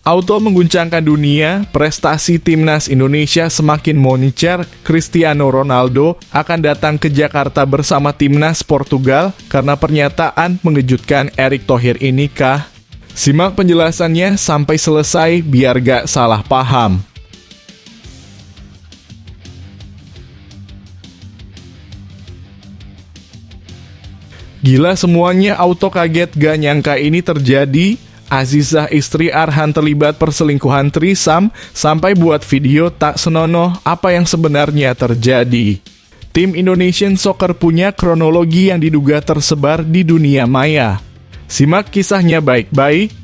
Auto mengguncangkan dunia, prestasi timnas Indonesia semakin moncer. Cristiano Ronaldo akan datang ke Jakarta bersama timnas Portugal karena pernyataan mengejutkan Erick Thohir ini kah? Simak penjelasannya sampai selesai biar gak salah paham. Gila semuanya, Auto kaget gak nyangka ini terjadi. Azizah istri Arhan terlibat perselingkuhan trisam sampai buat video tak senonoh apa yang sebenarnya terjadi. Tim Indonesian Soccer punya kronologi yang diduga tersebar di dunia maya. Simak kisahnya baik-baik.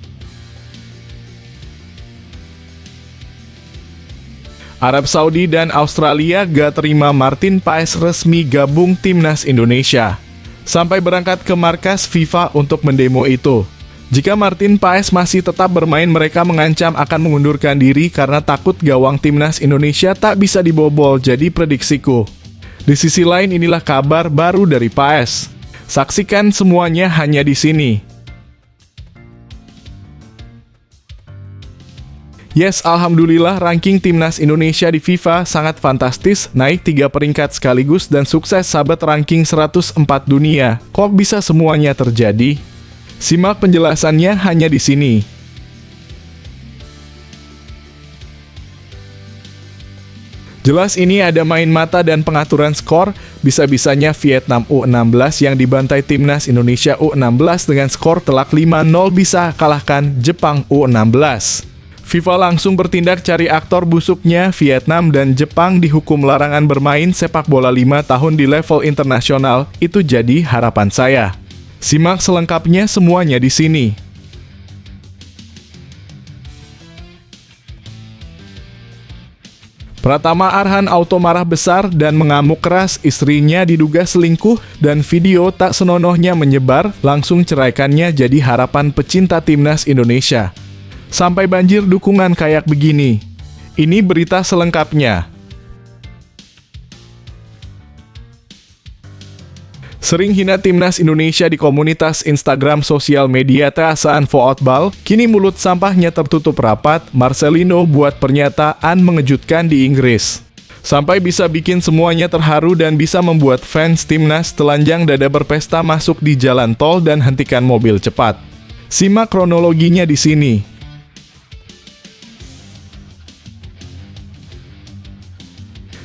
Arab Saudi dan Australia gak terima Martin Paes resmi gabung timnas Indonesia. Sampai berangkat ke markas FIFA untuk mendemo itu. Jika Martin Paes masih tetap bermain, mereka mengancam akan mengundurkan diri karena takut gawang timnas Indonesia tak bisa dibobol, jadi prediksiku. Di sisi lain inilah kabar baru dari Paes. Saksikan semuanya hanya di sini. Yes, alhamdulillah ranking timnas Indonesia di FIFA sangat fantastis, naik 3 peringkat sekaligus dan sukses sahabat ranking 104 dunia. Kok bisa semuanya terjadi? Simak penjelasannya hanya di sini. Jelas ini ada main mata dan pengaturan skor, bisa-bisanya Vietnam U16 yang dibantai timnas Indonesia U16 dengan skor telak 5-0 bisa kalahkan Jepang U16. FIFA langsung bertindak cari aktor busuknya. Vietnam dan Jepang dihukum larangan bermain sepak bola 5 tahun di level internasional. Itu jadi harapan saya. Simak selengkapnya semuanya di sini. Pratama Arhan Auto marah besar dan mengamuk keras, istrinya diduga selingkuh dan video tak senonohnya menyebar, langsung ceraikannya jadi harapan pecinta timnas Indonesia. Sampai banjir dukungan kayak begini. Ini berita selengkapnya. Sering hina timnas Indonesia di komunitas Instagram sosial media Teasaan Football, kini mulut sampahnya tertutup rapat. Marcelino buat pernyataan mengejutkan di Inggris. Sampai bisa bikin semuanya terharu dan bisa membuat fans timnas telanjang dada berpesta masuk di jalan tol dan hentikan mobil cepat. Simak kronologinya di sini.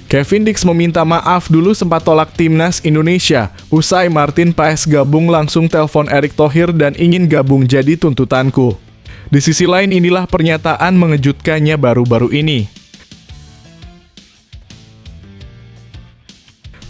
Kevin Dix meminta maaf dulu sempat tolak timnas Indonesia. Usai Martin Paes gabung langsung telepon Erick Thohir dan ingin gabung jadi tuntutanku. Di sisi lain inilah pernyataan mengejutkannya baru-baru ini.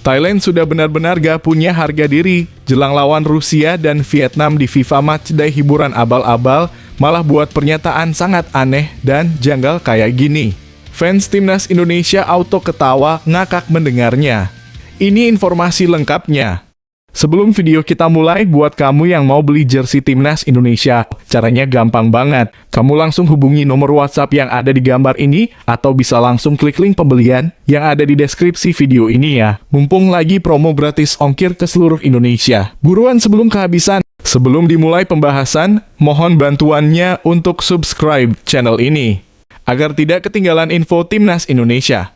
Thailand sudah benar-benar gak punya harga diri. Jelang lawan Rusia dan Vietnam di FIFA Matchday hiburan abal-abal, malah buat pernyataan sangat aneh dan janggal kayak gini. Fans timnas Indonesia auto ketawa ngakak mendengarnya. Ini informasi lengkapnya. Sebelum video kita mulai, buat kamu yang mau beli jersey timnas Indonesia, caranya gampang banget. Kamu langsung hubungi nomor WhatsApp yang ada di gambar ini, atau bisa langsung klik link pembelian yang ada di deskripsi video ini ya. Mumpung lagi promo gratis ongkir ke seluruh Indonesia. Buruan sebelum kehabisan. Sebelum dimulai pembahasan, mohon bantuannya untuk subscribe channel ini agar tidak ketinggalan info timnas Indonesia.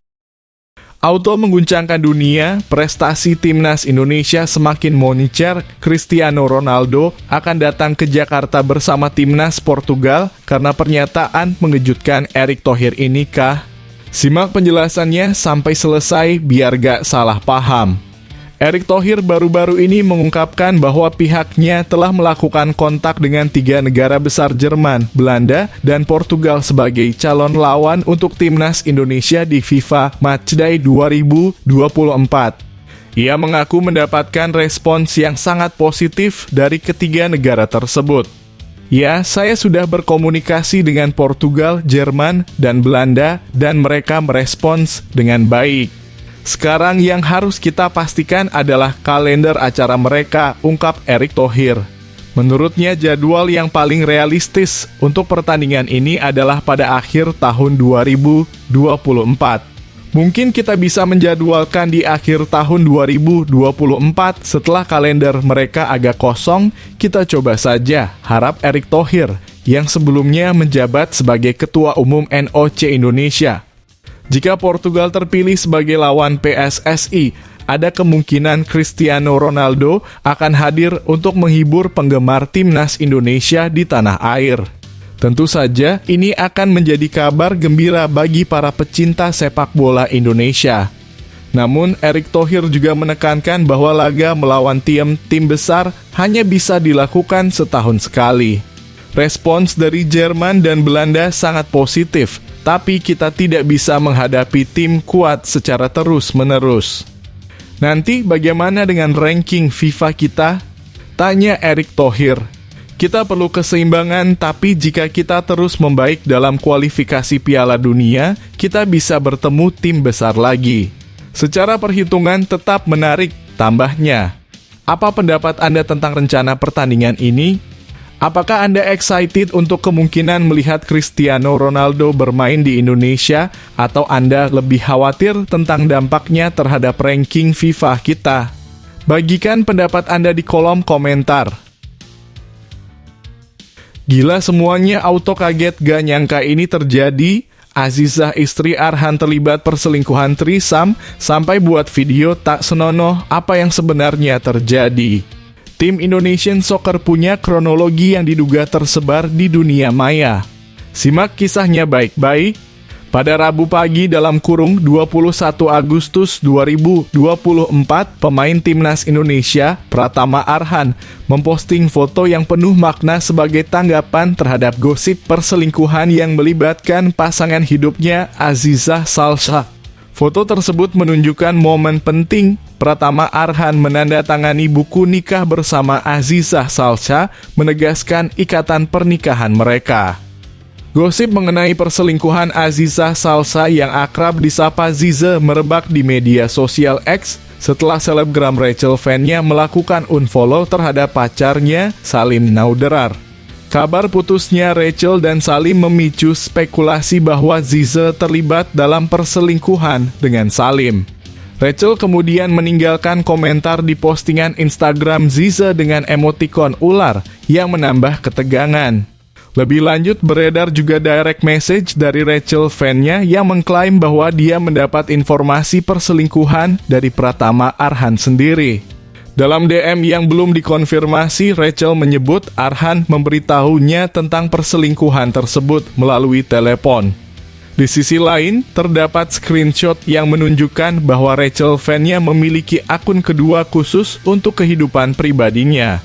Auto mengguncangkan dunia, prestasi timnas Indonesia semakin moncer. Cristiano Ronaldo akan datang ke Jakarta bersama timnas Portugal karena pernyataan mengejutkan Erick Thohir ini kah? Simak penjelasannya sampai selesai biar gak salah paham. Erick Thohir baru-baru ini mengungkapkan bahwa pihaknya telah melakukan kontak dengan 3 negara besar Jerman, Belanda, dan Portugal sebagai calon lawan untuk timnas Indonesia di FIFA Matchday 2024. Ia mengaku mendapatkan respons yang sangat positif dari ketiga negara tersebut. Ya, saya sudah berkomunikasi dengan Portugal, Jerman, dan Belanda, dan mereka merespons dengan baik. Sekarang yang harus kita pastikan adalah kalender acara mereka, ungkap Erick Thohir. Menurutnya jadwal yang paling realistis untuk pertandingan ini adalah pada akhir tahun 2024. Mungkin kita bisa menjadwalkan di akhir tahun 2024 setelah kalender mereka agak kosong, kita coba saja, harap Erick Thohir. yang sebelumnya menjabat sebagai Ketua Umum NOC Indonesia. Jika Portugal terpilih sebagai lawan PSSI, ada kemungkinan Cristiano Ronaldo akan hadir untuk menghibur penggemar timnas Indonesia di tanah air. Tentu saja, ini akan menjadi kabar gembira bagi para pecinta sepak bola Indonesia. Namun, Erick Thohir juga menekankan bahwa laga melawan tim besar hanya bisa dilakukan setahun sekali. Respons dari Jerman dan Belanda sangat positif, tapi kita tidak bisa menghadapi tim kuat secara terus-menerus. Nanti bagaimana dengan ranking FIFA kita? Tanya Erick Thohir. Kita perlu keseimbangan, tapi jika kita terus membaik dalam kualifikasi Piala Dunia, kita bisa bertemu tim besar lagi. Secara perhitungan tetap menarik, tambahnya. Apa pendapat Anda tentang rencana pertandingan ini? Apakah Anda excited untuk kemungkinan melihat Cristiano Ronaldo bermain di Indonesia, atau Anda lebih khawatir tentang dampaknya terhadap ranking FIFA kita? Bagikan pendapat Anda di kolom komentar. Gila semuanya, auto kaget gak nyangka ini terjadi. Azizah istri Arhan terlibat perselingkuhan trisam sampai buat video tak senonoh apa yang sebenarnya terjadi. Tim Indonesian Soccer punya kronologi yang diduga tersebar di dunia maya. Simak kisahnya baik-baik. Pada Rabu pagi dalam kurung 21 Agustus 2024, pemain Timnas Indonesia, Pratama Arhan, memposting foto yang penuh makna sebagai tanggapan terhadap gosip perselingkuhan yang melibatkan pasangan hidupnya Azizah Salsa. Foto tersebut menunjukkan momen penting. Pratama Arhan menandatangani buku nikah bersama Azizah Salsa, menegaskan ikatan pernikahan mereka. Gosip mengenai perselingkuhan Azizah Salsa yang akrab disapa Zize merebak di media sosial X setelah selebgram Rachel Fan-nya melakukan unfollow terhadap pacarnya Salim Nauderar. Kabar putusnya Rachel dan Salim memicu spekulasi bahwa Zize terlibat dalam perselingkuhan dengan Salim. Rachel kemudian meninggalkan komentar di postingan Instagram Zize dengan emotikon ular yang menambah ketegangan. Lebih lanjut, beredar juga direct message dari Rachel Fan-nya yang mengklaim bahwa dia mendapat informasi perselingkuhan dari Pratama Arhan sendiri. Dalam DM yang belum dikonfirmasi, Rachel menyebut Arhan memberitahunya tentang perselingkuhan tersebut melalui telepon. Di sisi lain, terdapat screenshot yang menunjukkan bahwa Rachel Fan-nya memiliki akun kedua khusus untuk kehidupan pribadinya.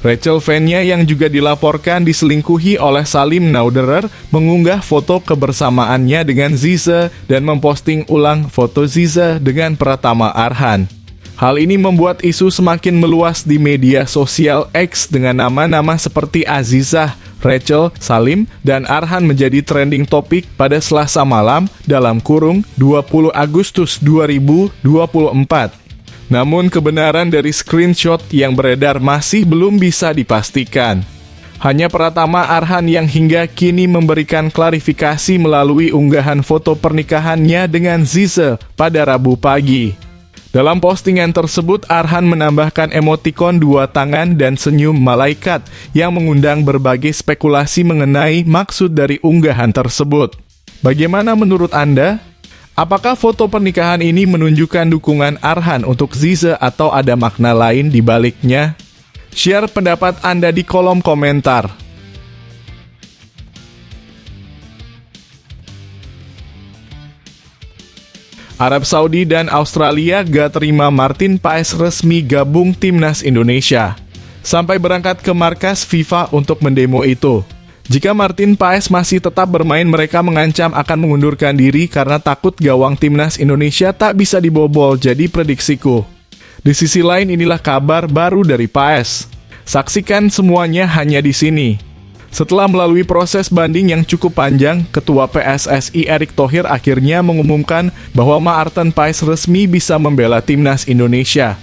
Rachel Fan-nya yang juga dilaporkan diselingkuhi oleh Salim Nauderar mengunggah foto kebersamaannya dengan Zize dan memposting ulang foto Zize dengan Pratama Arhan. Hal ini membuat isu semakin meluas di media sosial X dengan nama-nama seperti Azizah, Rachel, Salim, dan Arhan menjadi trending topik pada Selasa malam dalam kurung 20 Agustus 2024. Namun kebenaran dari screenshot yang beredar masih belum bisa dipastikan. Hanya Pratama Arhan yang hingga kini memberikan klarifikasi melalui unggahan foto pernikahannya dengan Zize pada Rabu pagi. Dalam postingan tersebut, Arhan menambahkan emotikon dua tangan dan senyum malaikat yang mengundang berbagai spekulasi mengenai maksud dari unggahan tersebut. Bagaimana menurut Anda? Apakah foto pernikahan ini menunjukkan dukungan Arhan untuk Zize atau ada makna lain di baliknya? Share pendapat Anda di kolom komentar. Arab Saudi dan Australia gak terima Martin Paes resmi gabung Timnas Indonesia. Sampai berangkat ke markas FIFA untuk mendemo itu. Jika Martin Paes masih tetap bermain, mereka mengancam akan mengundurkan diri karena takut gawang Timnas Indonesia tak bisa dibobol, jadi prediksiku. Di sisi lain, inilah kabar baru dari Paes. Saksikan semuanya hanya di sini. Setelah melalui proses banding yang cukup panjang, Ketua PSSI Erick Thohir akhirnya mengumumkan bahwa Martin Paes resmi bisa membela Timnas Indonesia.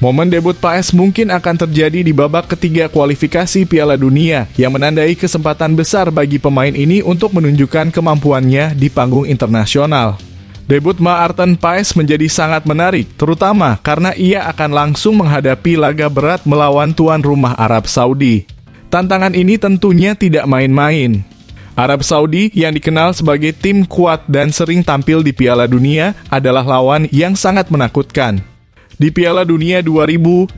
Momen debut Paes mungkin akan terjadi di babak ketiga kualifikasi Piala Dunia yang menandai kesempatan besar bagi pemain ini untuk menunjukkan kemampuannya di panggung internasional. Debut Martin Paes menjadi sangat menarik, terutama karena ia akan langsung menghadapi laga berat melawan tuan rumah Arab Saudi. Tantangan ini tentunya tidak main-main. Arab Saudi yang dikenal sebagai tim kuat dan sering tampil di Piala Dunia adalah lawan yang sangat menakutkan. Di Piala Dunia 2022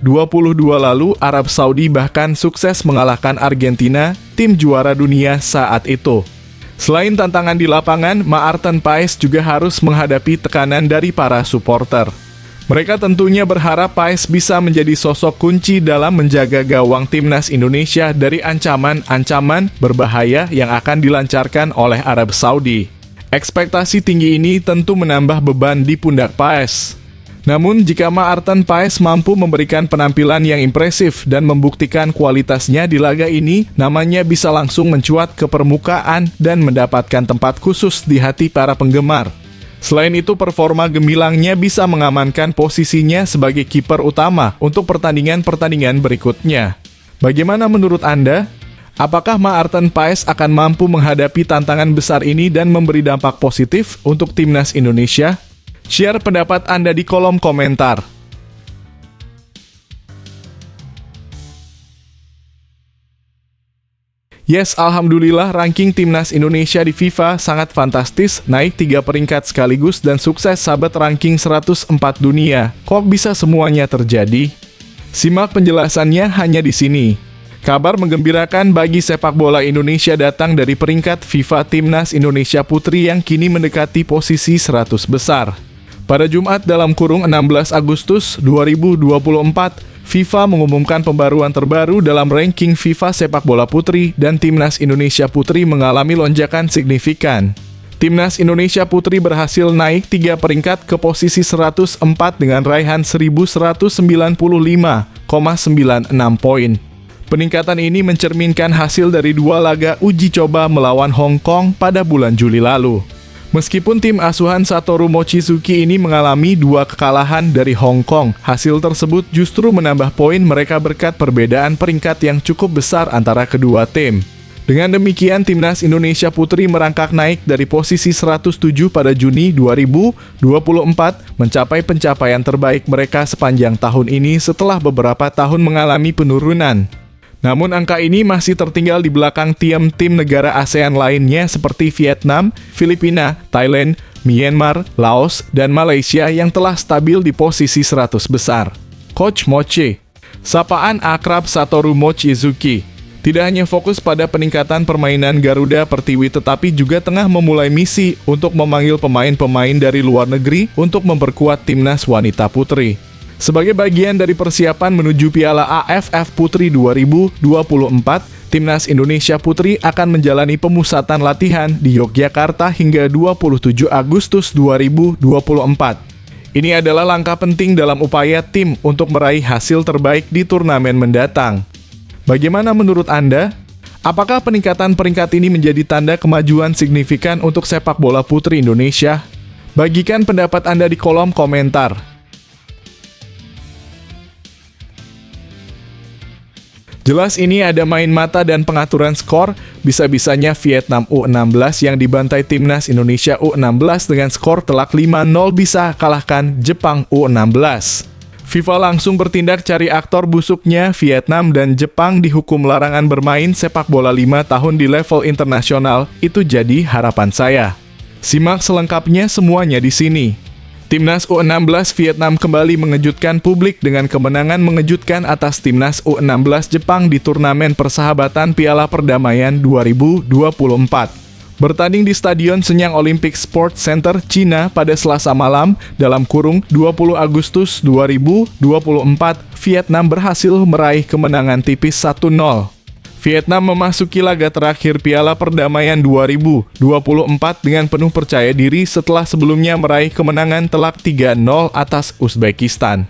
lalu, Arab Saudi bahkan sukses mengalahkan Argentina, tim juara dunia saat itu. Selain tantangan di lapangan, Maarten Paes juga harus menghadapi tekanan dari para supporter. Mereka tentunya berharap Paes bisa menjadi sosok kunci dalam menjaga gawang timnas Indonesia dari ancaman-ancaman berbahaya yang akan dilancarkan oleh Arab Saudi. Ekspektasi tinggi ini tentu menambah beban di pundak Paes. Namun, jika Maarten Paes mampu memberikan penampilan yang impresif dan membuktikan kualitasnya di laga ini, namanya bisa langsung mencuat ke permukaan dan mendapatkan tempat khusus di hati para penggemar. Selain itu, performa gemilangnya bisa mengamankan posisinya sebagai kiper utama untuk pertandingan-pertandingan berikutnya. Bagaimana menurut Anda? Apakah Maarten Paes akan mampu menghadapi tantangan besar ini dan memberi dampak positif untuk timnas Indonesia? Share pendapat Anda di kolom komentar. Yes, alhamdulillah ranking timnas Indonesia di FIFA sangat fantastis, naik 3 peringkat sekaligus dan sukses sahabat ranking 104 dunia. Kok bisa semuanya terjadi? Simak penjelasannya hanya di sini. Kabar menggembirakan bagi sepak bola Indonesia datang dari peringkat FIFA Timnas Indonesia Putri yang kini mendekati posisi 100 besar. Pada Jumat dalam kurung 16 Agustus 2024, FIFA mengumumkan pembaruan terbaru dalam ranking FIFA sepak bola putri dan Timnas Indonesia Putri mengalami lonjakan signifikan. Timnas Indonesia Putri berhasil naik 3 peringkat ke posisi 104 dengan raihan 1195,96 poin. Peningkatan ini mencerminkan hasil dari 2 laga uji coba melawan Hong Kong pada bulan Juli lalu. Meskipun tim asuhan Satoru Mochizuki ini mengalami 2 kekalahan dari Hong Kong, hasil tersebut justru menambah poin mereka berkat perbedaan peringkat yang cukup besar antara kedua tim. Dengan demikian, Timnas Indonesia Putri merangkak naik dari posisi 107 pada Juni 2024 mencapai pencapaian terbaik mereka sepanjang tahun ini setelah beberapa tahun mengalami penurunan. Namun angka ini masih tertinggal di belakang tim-tim negara ASEAN lainnya seperti Vietnam, Filipina, Thailand, Myanmar, Laos, dan Malaysia yang telah stabil di posisi 100 besar. Coach Mochi, sapaan akrab Satoru Mochizuki, tidak hanya fokus pada peningkatan permainan Garuda Pertiwi tetapi juga tengah memulai misi untuk memanggil pemain-pemain dari luar negeri untuk memperkuat timnas wanita putri. Sebagai bagian dari persiapan menuju Piala AFF Putri 2024, Timnas Indonesia Putri akan menjalani pemusatan latihan di Yogyakarta hingga 27 Agustus 2024. Ini adalah langkah penting dalam upaya tim untuk meraih hasil terbaik di turnamen mendatang. Bagaimana menurut Anda? Apakah peningkatan peringkat ini menjadi tanda kemajuan signifikan untuk sepak bola putri Indonesia? Bagikan pendapat Anda di kolom komentar. Jelas ini ada main mata dan pengaturan skor, bisa-bisanya Vietnam U16 yang dibantai Timnas Indonesia U16 dengan skor telak 5-0 bisa kalahkan Jepang U16. FIFA langsung bertindak cari aktor busuknya. Vietnam dan Jepang dihukum larangan bermain sepak bola 5 tahun di level internasional, itu jadi harapan saya. Simak selengkapnya semuanya di sini. Timnas U16 Vietnam kembali mengejutkan publik dengan kemenangan mengejutkan atas Timnas U16 Jepang di turnamen persahabatan Piala Perdamaian 2024. Bertanding di Stadion Shenyang Olympic Sports Center, China pada Selasa malam, dalam kurung 20 Agustus 2024, Vietnam berhasil meraih kemenangan tipis 1-0. Vietnam memasuki laga terakhir Piala Perdamaian 2024 dengan penuh percaya diri setelah sebelumnya meraih kemenangan telak 3-0 atas Uzbekistan.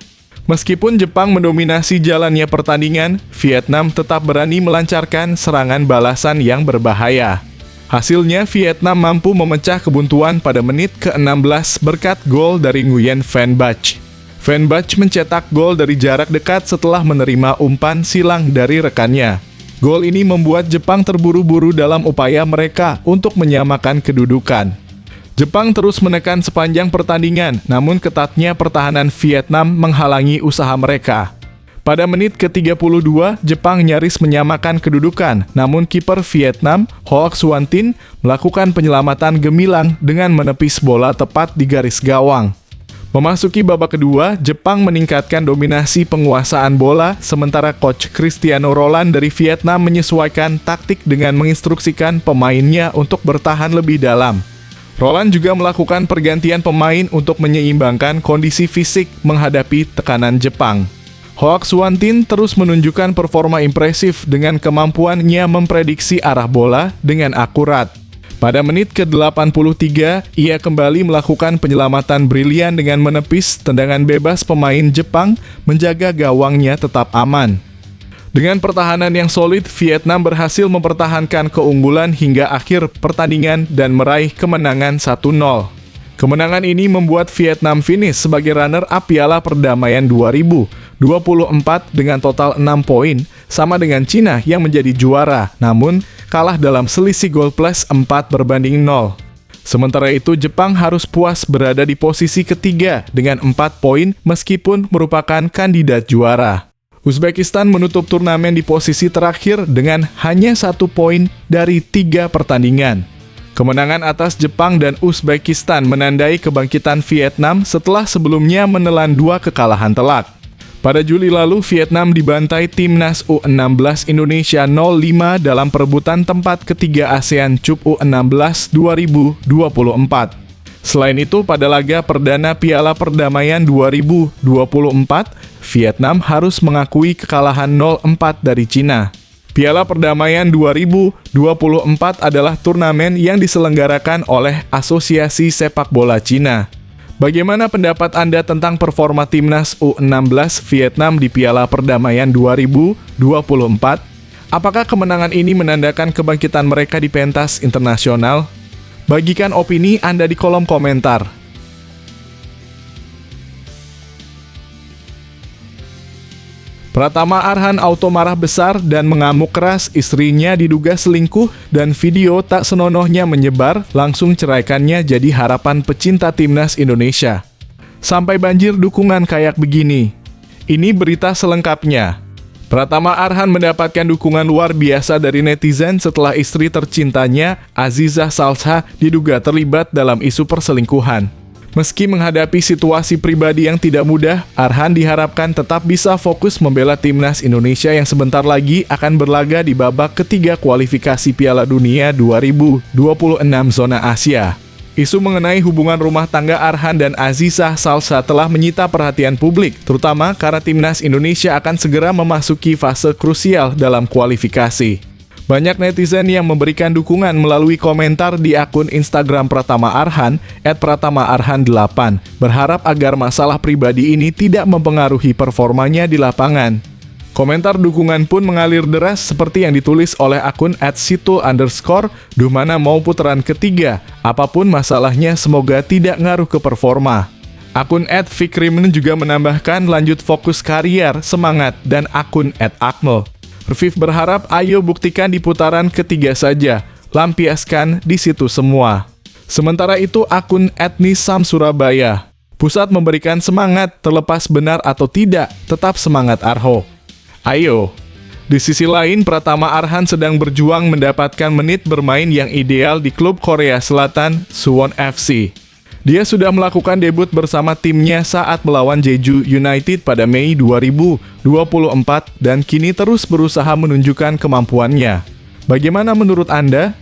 Meskipun Jepang mendominasi jalannya pertandingan, Vietnam tetap berani melancarkan serangan balasan yang berbahaya. Hasilnya, Vietnam mampu memecah kebuntuan pada menit ke-16 berkat gol dari Nguyen Van Bach. Van Bach mencetak gol dari jarak dekat setelah menerima umpan silang dari rekannya. Gol ini membuat Jepang terburu-buru dalam upaya mereka untuk menyamakan kedudukan. Jepang terus menekan sepanjang pertandingan, namun ketatnya pertahanan Vietnam menghalangi usaha mereka. Pada menit ke-32, Jepang nyaris menyamakan kedudukan, namun kiper Vietnam, Hoak Xuan Tin, melakukan penyelamatan gemilang dengan menepis bola tepat di garis gawang. Memasuki babak kedua, Jepang meningkatkan dominasi penguasaan bola, sementara coach Cristiano Roland dari Vietnam menyesuaikan taktik dengan menginstruksikan pemainnya untuk bertahan lebih dalam. Roland juga melakukan pergantian pemain untuk menyeimbangkan kondisi fisik menghadapi tekanan Jepang. Hoak Xuan Tin terus menunjukkan performa impresif dengan kemampuannya memprediksi arah bola dengan akurat. Pada menit ke-83, ia kembali melakukan penyelamatan brilian dengan menepis tendangan bebas pemain Jepang, menjaga gawangnya tetap aman. Dengan pertahanan yang solid, Vietnam berhasil mempertahankan keunggulan hingga akhir pertandingan dan meraih kemenangan 1-0. Kemenangan ini membuat Vietnam finish sebagai runner-up Piala Perdamaian 2024 dengan total 6 poin, sama dengan Cina yang menjadi juara, namun kalah dalam selisih gol plus 4-0. Sementara itu, Jepang harus puas berada di posisi ketiga dengan 4 poin meskipun merupakan kandidat juara. Uzbekistan menutup turnamen di posisi terakhir dengan hanya 1 poin dari 3 pertandingan. Kemenangan atas Jepang dan Uzbekistan menandai kebangkitan Vietnam setelah sebelumnya menelan 2 kekalahan telak. Pada Juli lalu, Vietnam dibantai timnas U16 Indonesia 05 dalam perebutan tempat ketiga ASEAN Cup U16 2024. Selain itu, pada laga perdana Piala Perdamaian 2024, Vietnam harus mengakui kekalahan 0-4 dari Cina. Piala Perdamaian 2024 adalah turnamen yang diselenggarakan oleh Asosiasi Sepak Bola Cina. Bagaimana pendapat Anda tentang performa timnas U16 Vietnam di Piala Perdamaian 2024? Apakah kemenangan ini menandakan kebangkitan mereka di pentas internasional? Bagikan opini Anda di kolom komentar. Pratama Arhan auto marah besar dan mengamuk keras, istrinya diduga selingkuh dan video tak senonohnya menyebar, langsung ceraikannya jadi harapan pecinta timnas Indonesia. Sampai banjir dukungan kayak begini. Ini berita selengkapnya. Pratama Arhan mendapatkan dukungan luar biasa dari netizen setelah istri tercintanya, Aziza Salsa, diduga terlibat dalam isu perselingkuhan. Meski menghadapi situasi pribadi yang tidak mudah, Arhan diharapkan tetap bisa fokus membela timnas Indonesia yang sebentar lagi akan berlaga di babak ketiga kualifikasi Piala Dunia 2026 zona Asia. Isu mengenai hubungan rumah tangga Arhan dan Aziza Salsa telah menyita perhatian publik, terutama karena timnas Indonesia akan segera memasuki fase krusial dalam kualifikasi. Banyak netizen yang memberikan dukungan melalui komentar di akun Instagram Pratama Arhan @pratamaarhan8, berharap agar masalah pribadi ini tidak mempengaruhi performanya di lapangan. Komentar dukungan pun mengalir deras seperti yang ditulis oleh akun @situ_, "Duh mana mau putaran ketiga, apapun masalahnya semoga tidak ngaruh ke performa." Akun @fikrimen juga menambahkan lanjut fokus karier, semangat, dan akun @akmel. Review berharap ayo buktikan di putaran ketiga saja, lampiaskan di situ semua. Sementara itu akun @nisam Surabaya, "Pusat memberikan semangat terlepas benar atau tidak, tetap semangat Arho. Ayo." Di sisi lain, Pratama Arhan sedang berjuang mendapatkan menit bermain yang ideal di klub Korea Selatan, Suwon FC. Dia sudah melakukan debut bersama timnya saat melawan Jeju United pada Mei 2024 dan kini terus berusaha menunjukkan kemampuannya. Bagaimana menurut Anda?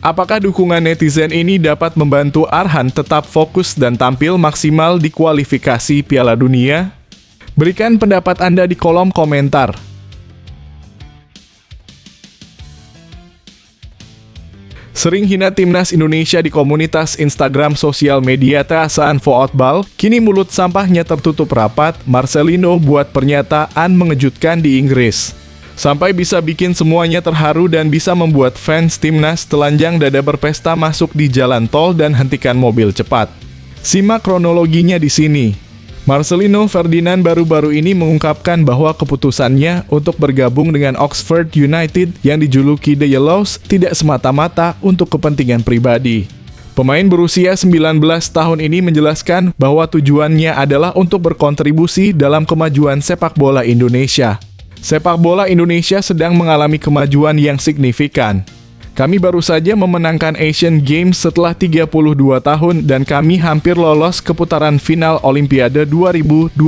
Apakah dukungan netizen ini dapat membantu Arhan tetap fokus dan tampil maksimal di kualifikasi Piala Dunia? Berikan pendapat Anda di kolom komentar. Sering hina timnas Indonesia di komunitas Instagram sosial media Tasaan Football, kini mulut sampahnya tertutup rapat, Marcelino buat pernyataan mengejutkan di Inggris. Sampai bisa bikin semuanya terharu dan bisa membuat fans timnas telanjang dada berpesta masuk di jalan tol dan hentikan mobil cepat. Simak kronologinya di sini. Marcelino Ferdinand baru-baru ini mengungkapkan bahwa keputusannya untuk bergabung dengan Oxford United yang dijuluki The Yellows tidak semata-mata untuk kepentingan pribadi. Pemain berusia 19 tahun ini menjelaskan bahwa tujuannya adalah untuk berkontribusi dalam kemajuan sepak bola Indonesia. Sepak bola Indonesia sedang mengalami kemajuan yang signifikan. Kami baru saja memenangkan Asian Games setelah 32 tahun dan kami hampir lolos ke putaran final Olimpiade 2024.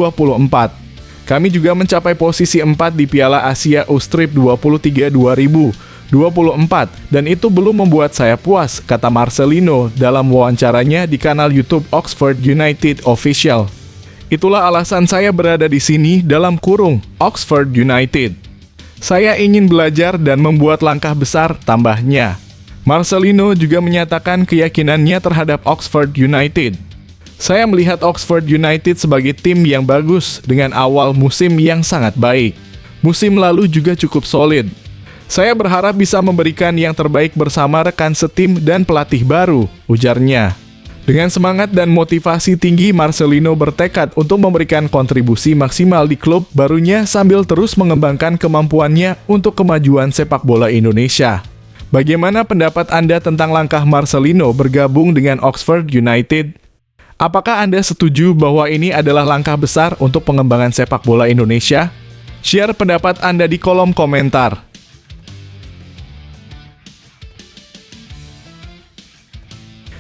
Kami juga mencapai posisi 4 di Piala Asia U-Strip 23 2024 dan itu belum membuat saya puas, kata Marcelino dalam wawancaranya di kanal YouTube Oxford United Official. Itulah alasan saya berada di sini dalam kurung Oxford United. Saya ingin belajar dan membuat langkah besar, tambahnya. Marcelino juga menyatakan keyakinannya terhadap Oxford United. Saya melihat Oxford United sebagai tim yang bagus dengan awal musim yang sangat baik. Musim lalu juga cukup solid. Saya berharap bisa memberikan yang terbaik bersama rekan setim dan pelatih baru, ujarnya. Dengan semangat dan motivasi tinggi, Marcelino bertekad untuk memberikan kontribusi maksimal di klub barunya sambil terus mengembangkan kemampuannya untuk kemajuan sepak bola Indonesia. Bagaimana pendapat Anda tentang langkah Marcelino bergabung dengan Oxford United? Apakah Anda setuju bahwa ini adalah langkah besar untuk pengembangan sepak bola Indonesia? Share pendapat Anda di kolom komentar.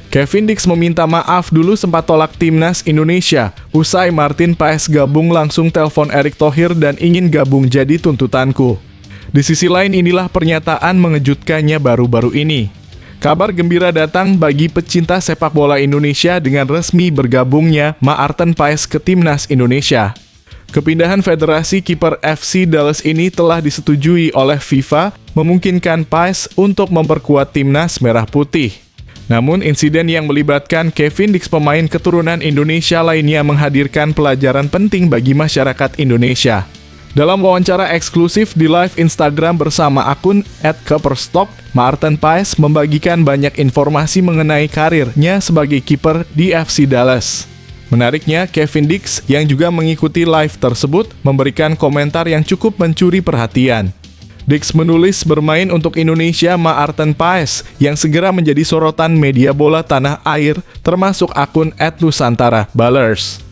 Kevin Dix meminta maaf dulu sempat tolak timnas Indonesia. Usai Martin Paes gabung langsung telepon Erick Thohir dan ingin gabung jadi tuntutanku. Di sisi lain inilah pernyataan mengejutkannya baru-baru ini. Kabar gembira datang bagi pecinta sepak bola Indonesia dengan resmi bergabungnya Maarten Paes ke timnas Indonesia. Kepindahan Federasi Kiper FC Dallas ini telah disetujui oleh FIFA, memungkinkan Paes untuk memperkuat timnas Merah Putih. Namun, insiden yang melibatkan Kevin Dix pemain keturunan Indonesia lainnya menghadirkan pelajaran penting bagi masyarakat Indonesia. Dalam wawancara eksklusif di live Instagram bersama akun @keperstop, Maarten Paes membagikan banyak informasi mengenai karirnya sebagai kiper di FC Dallas. Menariknya, Kevin Dix yang juga mengikuti live tersebut memberikan komentar yang cukup mencuri perhatian. Dix menulis bermain untuk Indonesia Maarten Paes yang segera menjadi sorotan media bola tanah air termasuk akun @nusantara ballers.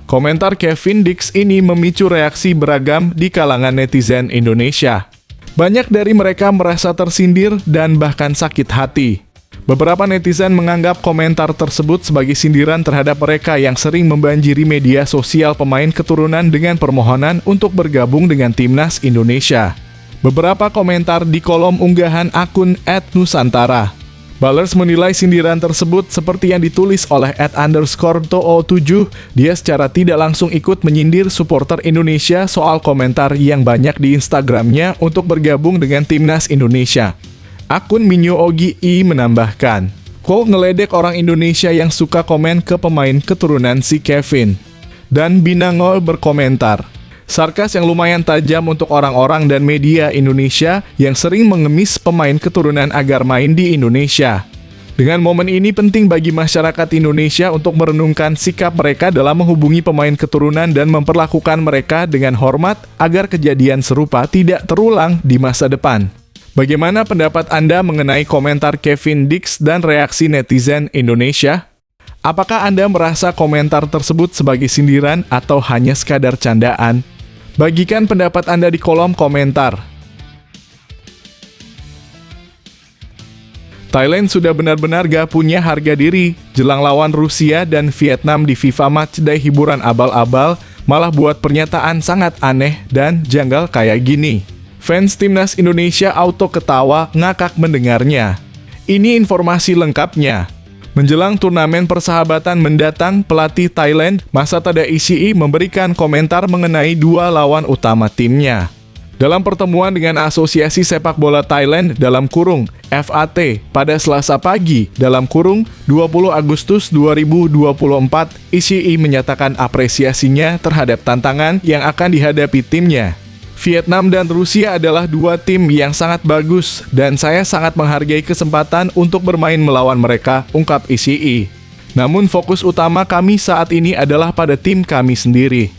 Komentar Kevin Dix ini memicu reaksi beragam di kalangan netizen Indonesia. Banyak dari mereka merasa tersindir dan bahkan sakit hati. Beberapa netizen menganggap komentar tersebut sebagai sindiran terhadap mereka yang sering membanjiri media sosial pemain keturunan dengan permohonan untuk bergabung dengan timnas Indonesia. Beberapa komentar di kolom unggahan akun @nusantara ballers menilai sindiran tersebut seperti yang ditulis oleh @_too7. Dia secara tidak langsung ikut menyindir supporter Indonesia soal komentar yang banyak di Instagramnya untuk bergabung dengan timnas Indonesia. Akun Minyo Ogi I menambahkan, "Kok ngeledek orang Indonesia yang suka komen ke pemain keturunan si Kevin?" Dan Binangol berkomentar, sarkas yang lumayan tajam untuk orang-orang dan media Indonesia yang sering mengemis pemain keturunan agar main di Indonesia. Dengan momen ini penting bagi masyarakat Indonesia untuk merenungkan sikap mereka dalam menghubungi pemain keturunan dan memperlakukan mereka dengan hormat agar kejadian serupa tidak terulang di masa depan. Bagaimana pendapat Anda mengenai komentar Kevin Dix dan reaksi netizen Indonesia? Apakah Anda merasa komentar tersebut sebagai sindiran atau hanya sekadar candaan? Bagikan pendapat Anda di kolom komentar. Thailand sudah benar-benar gak punya harga diri. Jelang lawan Rusia dan Vietnam di FIFA Matchday hiburan abal-abal malah buat pernyataan sangat aneh dan janggal kayak gini. Fans timnas Indonesia auto ketawa ngakak mendengarnya. Ini informasi lengkapnya. Menjelang turnamen persahabatan mendatang, pelatih Thailand Masa Tadaisi memberikan komentar mengenai dua lawan utama timnya. Dalam pertemuan dengan Asosiasi Sepak Bola Thailand (FAT) pada Selasa pagi (20 Agustus 2024), Ishii menyatakan apresiasinya terhadap tantangan yang akan dihadapi timnya. Vietnam dan Rusia adalah dua tim yang sangat bagus dan saya sangat menghargai kesempatan untuk bermain melawan mereka, ungkap Ishii. Namun fokus utama kami saat ini adalah pada tim kami sendiri.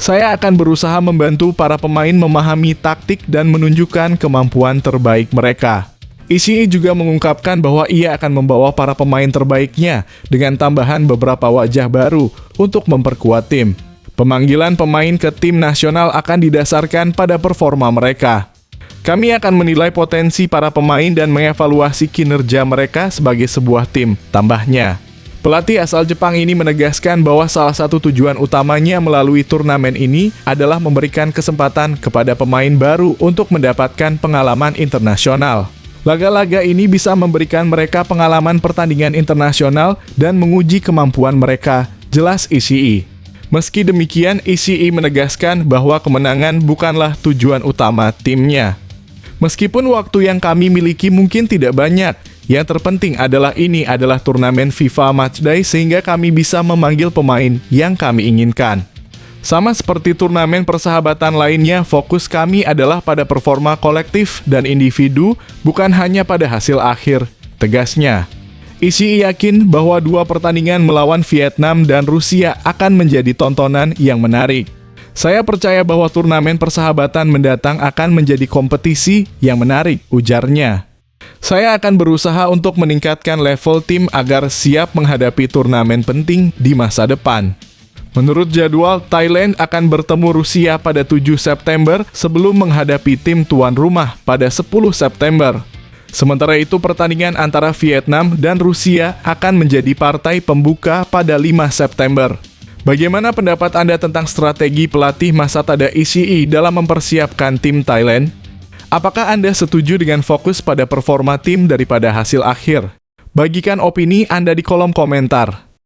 Saya akan berusaha membantu para pemain memahami taktik dan menunjukkan kemampuan terbaik mereka. Ishii juga mengungkapkan bahwa ia akan membawa para pemain terbaiknya dengan tambahan beberapa wajah baru untuk memperkuat tim. Pemanggilan pemain ke tim nasional akan didasarkan pada performa mereka. Kami akan menilai potensi para pemain dan mengevaluasi kinerja mereka sebagai sebuah tim, tambahnya. Pelatih asal Jepang ini menegaskan bahwa salah satu tujuan utamanya melalui turnamen ini adalah memberikan kesempatan kepada pemain baru untuk mendapatkan pengalaman internasional. Laga-laga ini bisa memberikan mereka pengalaman pertandingan internasional dan menguji kemampuan mereka, jelas Ishii. Meski demikian, Ishii menegaskan bahwa kemenangan bukanlah tujuan utama timnya. Meskipun waktu yang kami miliki mungkin tidak banyak, yang terpenting adalah ini adalah turnamen FIFA Matchday sehingga kami bisa memanggil pemain yang kami inginkan. Sama seperti turnamen persahabatan lainnya, fokus kami adalah pada performa kolektif dan individu, bukan hanya pada hasil akhir, tegasnya. Ishii yakin bahwa dua pertandingan melawan Vietnam dan Rusia akan menjadi tontonan yang menarik. Saya percaya bahwa turnamen persahabatan mendatang akan menjadi kompetisi yang menarik, ujarnya. Saya akan berusaha untuk meningkatkan level tim agar siap menghadapi turnamen penting di masa depan. Menurut jadwal, Thailand akan bertemu Rusia pada 7 September sebelum menghadapi tim tuan rumah pada 10 September. Sementara itu, pertandingan antara Vietnam dan Rusia akan menjadi partai pembuka pada 5 September. Bagaimana pendapat Anda tentang strategi pelatih Masatada Ishii dalam mempersiapkan tim Thailand? Apakah Anda setuju dengan fokus pada performa tim daripada hasil akhir? Bagikan opini Anda di kolom komentar.